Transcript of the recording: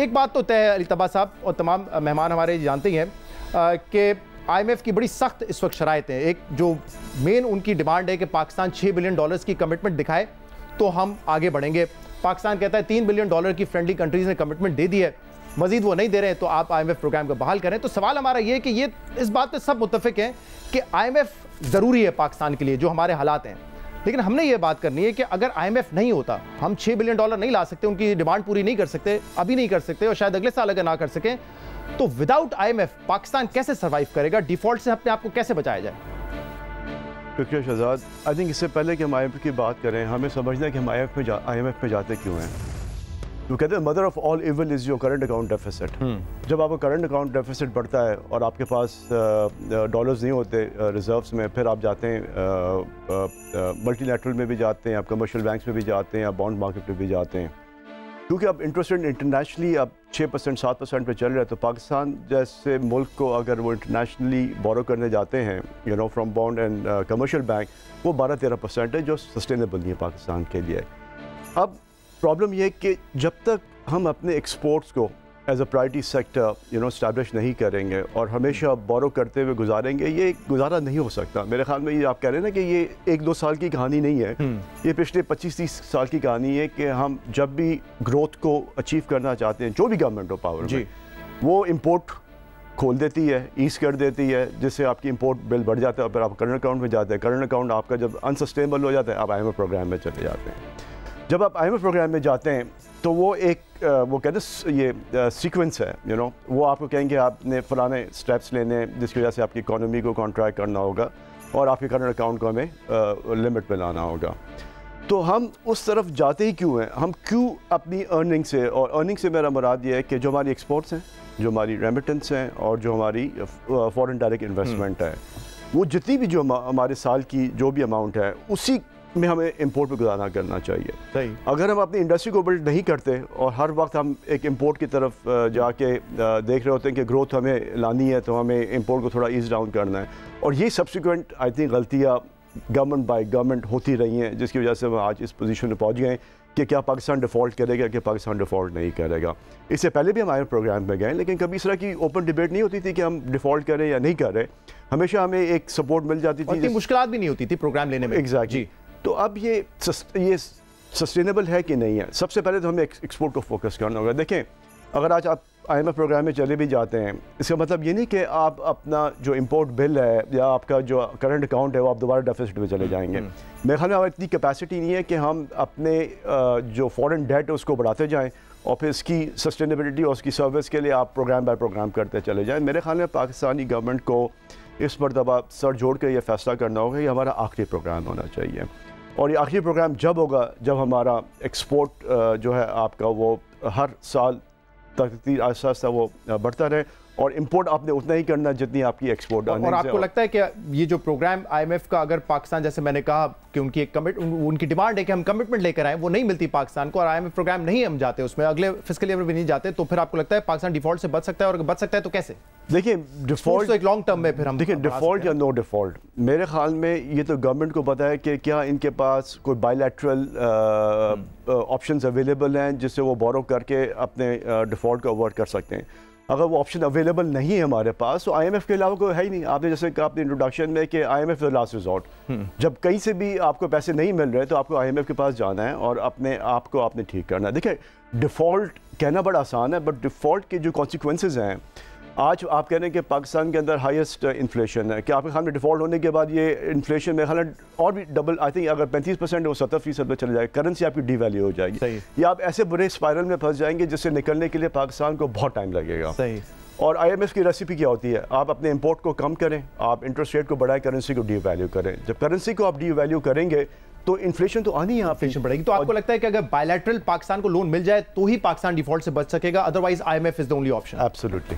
ایک بات تو طے ہے علی طبع صاحب اور تمام مہمان ہمارے جانتے ہی ہیں کہ IMF کی بڑی سخت اس وقت شرائط ہیں. ایک جو مین ان کی ڈیمانڈ ہے کہ پاکستان $6 بلین کی کمٹمنٹ دکھائے تو ہم آگے بڑھیں گے. پاکستان کہتا ہے $3 بلین کی فرینڈلی کنٹریز نے کمٹمنٹ دے دی ہے, مزید وہ نہیں دے رہے تو آپ IMF پروگرام کو بحال کریں. تو سوال ہمارا یہ ہے کہ یہ اس بات پہ سب متفق ہیں کہ IMF ضروری ہے پاکستان کے لیے جو ہمارے حالات ہیں, لیکن ہم نے یہ بات کرنی ہے کہ اگر IMF نہیں ہوتا ہم $6 بلین نہیں لا سکتے, ان کی ڈیمانڈ پوری نہیں کر سکتے, ابھی نہیں کر سکتے اور شاید اگلے سال اگر نہ کر سکیں تو وداؤٹ IMF پاکستان کیسے سروائیو کرے گا, ڈیفالٹ سے اپنے آپ کو کیسے بچایا جائے؟ شکریہ شہزاد. آئی تھنک اس سے پہلے کہ ہم IMF کی بات کریں ہمیں سمجھنا ہے کہ ہم IMF میں جاتے کیوں ہیں. وہ کہتے ہیں mother of all evil is your current account deficit. جب آپ کا کرنٹ اکاؤنٹ ڈیفیسٹ بڑھتا ہے اور آپ کے پاس ڈالرز نہیں ہوتے ریزروز میں, پھر آپ جاتے ہیں ملٹی لیٹرل میں بھی جاتے ہیں, آپ کمرشل بینکس میں بھی جاتے ہیں, آپ بانڈ مارکیٹ میں بھی جاتے ہیں. کیونکہ اب انٹرسٹ ریٹ انٹرنیشنلی اب 6% 7% پہ چل رہا ہے, تو پاکستان جیسے ملک کو اگر وہ انٹرنیشنلی بورو کرنے جاتے ہیں from bond and commercial bank, وہ 12-13% ہے جو سسٹینیبل نہیں ہے پاکستان کے لیے. اب پرابلم یہ ہے کہ جب تک ہم اپنے ایکسپورٹس کو as a priority sector establish نہیں کریں گے اور ہمیشہ بورو کرتے ہوئے گزاریں گے, یہ گزارا نہیں ہو سکتا. میرے خیال میں یہ آپ کہہ رہے ہیں نا کہ یہ 1-2 سال کی کہانی نہیں ہے, یہ پچھلے 25-30 سال کی کہانی ہے کہ ہم جب بھی گروتھ کو اچیو کرنا چاہتے ہیں, جو بھی گورنمنٹ ہو پاور میں, وہ امپورٹ کھول دیتی ہے, ایز کر دیتی ہے, جس سے آپ کی امپورٹ بل بڑھ جاتا ہے اور پھر آپ کرنٹ اکاؤنٹ میں جاتے ہیں. کرنٹ اکاؤنٹ آپ کا جب انسسٹینیبل ہو جاتا ہے آپ IMF پروگرام میں چلے جاتے ہیں. جب آپ IMF پروگرام میں جاتے ہیں تو وہ ایک وہ کہتے ہیں یہ سیکوینس ہے, وہ آپ کو کہیں گے آپ نے فلانے اسٹیپس لینے جس کی وجہ سے آپ کی اکانومی کو کانٹریکٹ کرنا ہوگا اور آپ کے کرنٹ اکاؤنٹ کو ہمیں لمٹ پہ لانا ہوگا. تو ہم اس طرف جاتے ہی کیوں ہیں, ہم کیوں اپنی ارننگ سے, اور ارننگ سے میرا مراد یہ ہے کہ جو ہماری ایکسپورٹس ہیں, جو ہماری ریمیٹنس ہیں اور جو ہماری فورن ڈائریکٹ انویسٹمنٹ ہے, وہ جتنی بھی جو ہمارے سال کی جو بھی اماؤنٹ ہے اسی میں ہمیں امپورٹ پہ گزارا کرنا چاہیے. صحیح. اگر ہم اپنی انڈسٹری کو بلڈ نہیں کرتے اور ہر وقت ہم ایک امپورٹ کی طرف جا کے دیکھ رہے ہوتے ہیں کہ گروتھ ہمیں لانی ہے تو ہمیں امپورٹ کو تھوڑا ایز ڈاؤن کرنا ہے, اور یہ سبسیکوینٹ آئی تھنک غلطیاں گورنمنٹ بائی گورنمنٹ ہوتی رہی ہیں, جس کی وجہ سے ہم آج اس پوزیشن میں پہنچ گئے کہ کیا پاکستان ڈیفالٹ کرے گا کہ پاکستان ڈیفالٹ نہیں کرے گا. اس سے پہلے بھی ہم IMF پروگرام میں گئے, لیکن کبھی اس طرح کی اوپن ڈیبیٹ نہیں ہوتی تھی کہ ہم ڈیفالٹ کریں یا نہیں کریں. ہمیشہ ہمیں ایک سپورٹ مل جاتی تھی, اتنی مشکلات بھی نہیں ہوتی تھی پروگرام لینے میں. ایگزیکٹلی. تو اب یہ سسٹینیبل ہے کہ نہیں ہے. سب سے پہلے تو ہمیں ایکسپورٹ کو فوکس کرنا ہوگا. دیکھیں, اگر آج آپ IMF پروگرام میں چلے بھی جاتے ہیں, اس کا مطلب یہ نہیں کہ آپ اپنا جو امپورٹ بل ہے یا آپ کا جو کرنٹ اکاؤنٹ ہے وہ آپ دوبارہ ڈیفیسٹ میں چلے جائیں گے. میرے خیال میں ہماری اتنی کیپیسٹی نہیں ہے کہ ہم اپنے جو فورن ڈیٹ ہے اس کو بڑھاتے جائیں اور پھر اس کی سسٹینیبلٹی اور اس کی سروس کے لیے آپ پروگرام بائی پروگرام کرتے چلے جائیں. میرے خیال میں پاکستانی گورنمنٹ کو اس مرتبہ سر جوڑ کے یہ فیصلہ کرنا ہوگا کہ ہمارا آخری پروگرام ہونا چاہیے, اور یہ آخری پروگرام جب ہوگا جب ہمارا ایکسپورٹ جو ہے آپ کا وہ ہر سال تک آہستہ آہستہ وہ بڑھتا رہے, اور امپورٹ آپ نے اتنا ہی کرنا جتنی آپ کی ایکسپورٹ. اور آپ کو لگتا ہے کہ یہ جو پروگرام IMF کا اگر پاکستان, جیسے میں نے کہا کہ ان کی ڈیمانڈ ہے کہ ہم کمٹمنٹ لے کر آئیں, وہ نہیں ملتی پاکستان کو, اور IMF پروگرام نہیں ہم جاتے اس میں, اگلے فسکل ایئر میں بھی نہیں جاتے, تو پھر آپ کو لگتا ہے پاکستان ڈیفالٹ سے بچ سکتا ہے, اور بچ سکتا ہے تو کیسے؟ دیکھیں ڈیفالٹ تو ایک لانگ ٹرم میں پھر ہم دیکھیں ڈیفالٹ یا نو ڈیفالٹ, میرے خیال میں یہ تو گورنمنٹ کو پتہ ہے کہ کیا ان کے پاس کوئی بائی لیٹرل آپشنز اویلیبل ہیں جس سے وہ بورو کر کے اپنے ڈیفالٹ کو اوائڈ کر سکتے ہیں. اگر وہ آپشن اویلیبل نہیں ہے ہمارے پاس تو IMF کے علاوہ کوئی ہے ہی نہیں. آپ نے جیسے کہا اپنی انٹروڈکشن میں کہ IMF از لاسٹ ریزورٹ. جب کہیں سے بھی آپ کو پیسے نہیں مل رہے تو آپ کو IMF کے پاس جانا ہے اور اپنے آپ کو آپ نے ٹھیک کرنا ہے. دیکھیں ڈیفالٹ کہنا بڑا آسان ہے, بٹ ڈیفالٹ کے جو کانسیکوینسز ہیں, آج آپ کہہ رہے ہیں کہ پاکستان کے اندر ہائیسٹ انفلیشن ہے, کہ آپ کے خیال میں ڈیفالٹ ہونے کے بعد یہ انفلیشن میں خیال اور بھی ڈبل, آئی تھنک اگر 35% وہ 70% پہ چلے جائے, کرنسی آپ کی ڈی ویلیو ہو جائے گی, یا آپ ایسے برے اسپائرل میں پھنس جائیں گے جس سے نکلنے کے لیے پاکستان کو بہت ٹائم لگے گا. اور IMF کی ریسیپی کیا ہوتی ہے, آپ اپنے امپورٹ کو کم کریں, آپ انٹرسٹ ریٹ کو بڑھائیں, کرنسی کو ڈی ویلیو کریں. جب کرنسی کو آپ ڈی ویلیو کریں گے تو انفلیشن تو آنی ہے, انفلیشن بڑھے گی. تو آپ کو لگتا ہے کہ اگر بائی لیٹرل پاکستان کو لون مل جائے تو ہی پاکستان ڈیفالٹ سے بچ سکے گا, otherwise IMF is the only option? Absolutely.